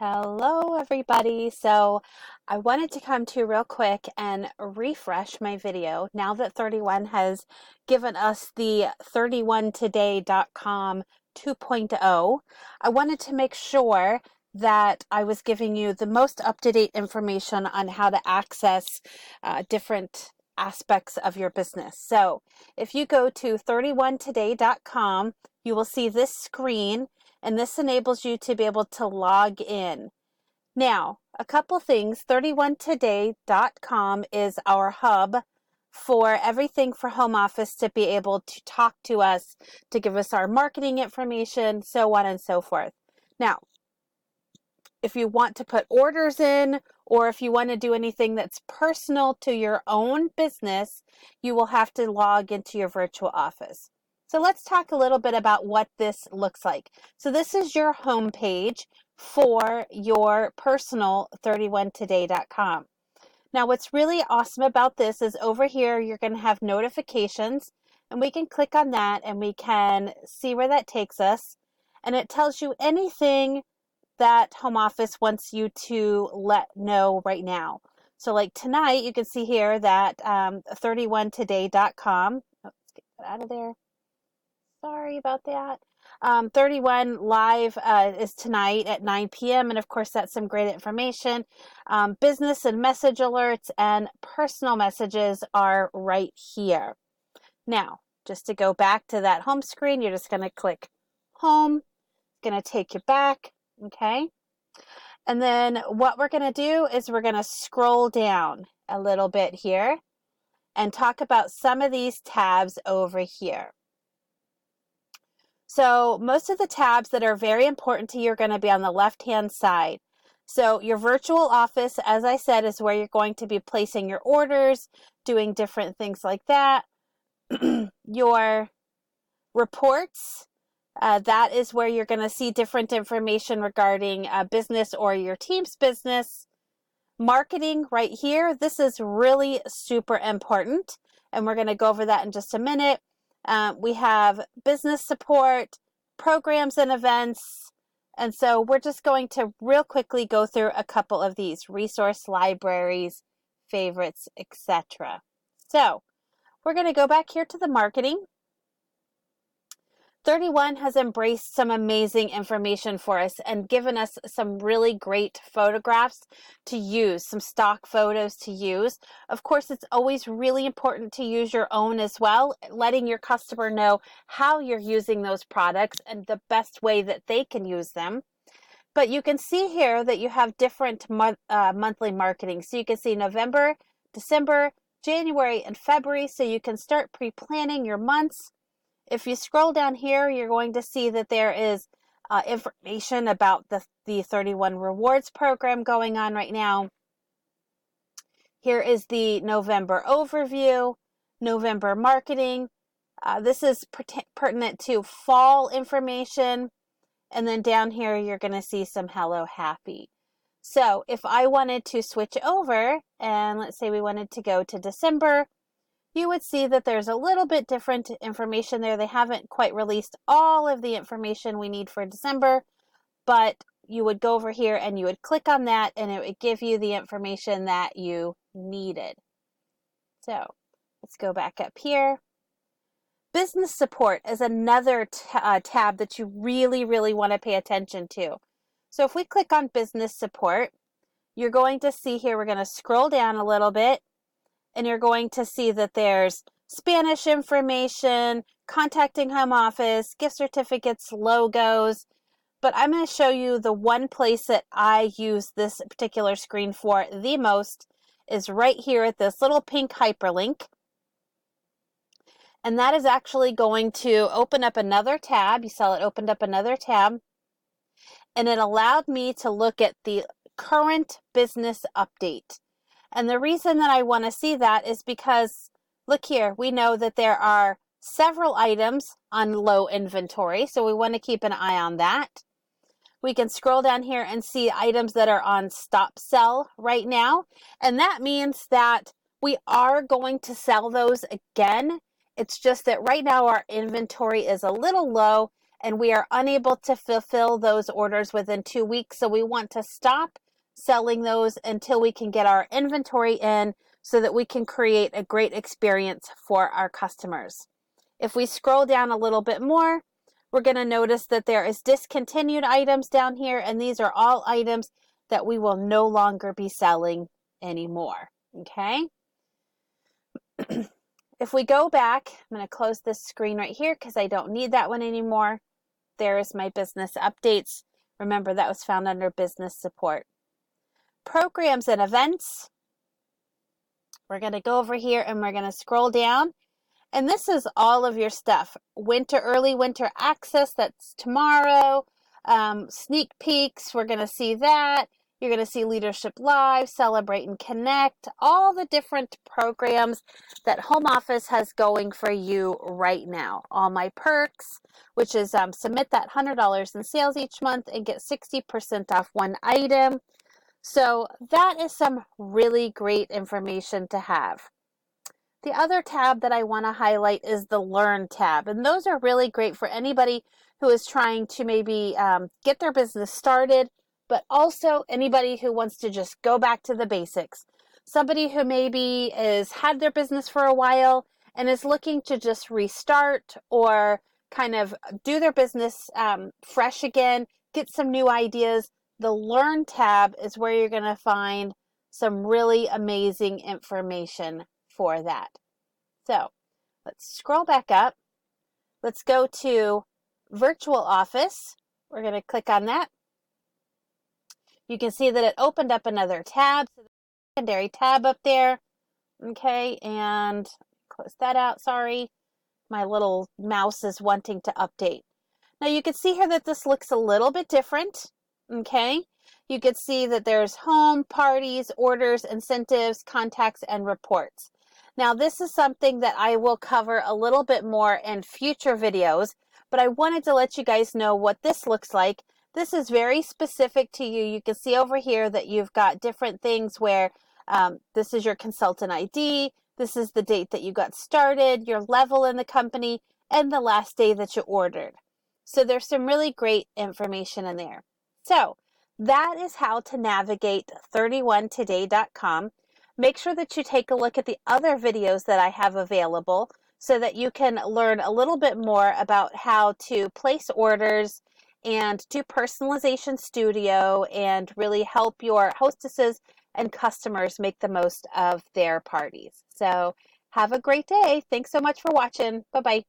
Hello, everybody. So I wanted to come to you real quick and refresh my video now that 31 has given us the 31today.com 2.0. I wanted to make sure that I was giving you the most up-to-date information on how to access different aspects of your business. So if you go to 31today.com, you will see this screen, and this enables you to be able to log in. Now, a couple things. 31today.com is our hub for everything for home office to be able to talk to us, to give us our marketing information, so on and so forth. Now, if you want to put orders in, or if you want to do anything that's personal to your own business, you will have to log into your virtual office. So let's talk a little bit about what this looks like. So this is your home page for your personal 31today.com. Now, what's really awesome about this is over here, you're going to have notifications, and we can click on that and we can see where that takes us. And it tells you anything that home office wants you to let know right now. So like tonight, you can see here that 31today.com, let's get that out of there. Sorry about that. 31 live is tonight at 9 p.m. And of course, that's some great information. Business and message alerts and personal messages are right here. Now, just to go back to that home screen, you're just going to click home. It's going to take you back. Okay. And then what we're going to do is we're going to scroll down a little bit here and talk about some of these tabs over here. So most of the tabs that are very important to you are going to be on the left-hand side. So your virtual office, as I said, is where you're going to be placing your orders, doing different things like that. Your reports, that is where you're going to see different information regarding business or your team's business. Marketing right here, this is really super important, and we're going to go over that in just a minute. We have business support, programs and events, and so we're just going to real quickly go through a couple of these: resource libraries, favorites, etc. So we're going to go back here to the marketing. 31 has embraced some amazing information for us and given us some really great photographs to use, some stock photos to use. Of course, it's always really important to use your own as well, letting your customer know how you're using those products and the best way that they can use them. But you can see here that you have different monthly marketing. So you can see November, December, January, and February. So you can start pre-planning your months. If you scroll down here, you're going to see that there is information about the 31 rewards program going on right now. Here is the November overview, November marketing. This is pertinent to fall information. And then down here, you're going to see some Hello Happy. So if I wanted to switch over, and let's say we wanted to go to December, you would see that there's a little bit different information there. They haven't quite released all of the information we need for December, but you would go over here and you would click on that and it would give you the information that you needed. So let's go back up here. Business support is another tab that you really, really want to pay attention to. So if we click on business support, you're going to see here, we're going to scroll down a little bit, and you're going to see that there's Spanish information, contacting home office, gift certificates, logos. But I'm going to show you the one place that I use this particular screen for the most is right here at this little pink hyperlink. And that is actually going to open up another tab. You saw it opened up another tab. And it allowed me to look at the current business update. And the reason that I want to see that is because, look here, we know that there are several items on low inventory, so we want to keep an eye on that. We can scroll down here and see items that are on stop sell right now, and that means that we are going to sell those again. It's just that right now our inventory is a little low, and we are unable to fulfill those orders within 2 weeks. So we want to stop selling those until we can get our inventory in so that we can create a great experience for our customers. If we scroll down a little bit more, we're going to notice that there is discontinued items down here, and these are all items that we will no longer be selling anymore. Okay. If we go back, I'm going to close this screen right here because I don't need that one anymore. There is my business updates. Remember, that was found under business support. Programs and events. We're going to go over here and we're going to scroll down. And this is all of your stuff. Early winter access, that's tomorrow. Sneak peeks, we're going to see that. You're going to see Leadership Live, Celebrate and Connect, all the different programs that Home Office has going for you right now. All my perks, which is submit that $100 in sales each month and get 60% off one item. So that is some really great information to have. The other tab that I want to highlight is the Learn tab. And those are really great for anybody who is trying to maybe get their business started, but also anybody who wants to just go back to the basics. Somebody who maybe has had their business for a while and is looking to just restart or kind of do their business fresh again, get some new ideas. The Learn tab is where you're going to find some really amazing information for that. So let's scroll back up. Let's go to Virtual Office. We're going to click on that. You can see that it opened up another tab. So the secondary tab up there. Okay, and close that out. Sorry, my little mouse is wanting to update. Now you can see here that this looks a little bit different. Okay, you can see that there's home, parties, orders, incentives, contacts, and reports. Now this is something that I will cover a little bit more in future videos, but I wanted to let you guys know what this looks like. This is very specific to you. You can see over here that you've got different things where this is your consultant ID, this is the date that you got started, your level in the company, and the last day that you ordered. So there's some really great information in there. So that is how to navigate 31today.com. Make sure that you take a look at the other videos that I have available so that you can learn a little bit more about how to place orders and do Personalization Studio and really help your hostesses and customers make the most of their parties. So have a great day. Thanks so much for watching. Bye-bye.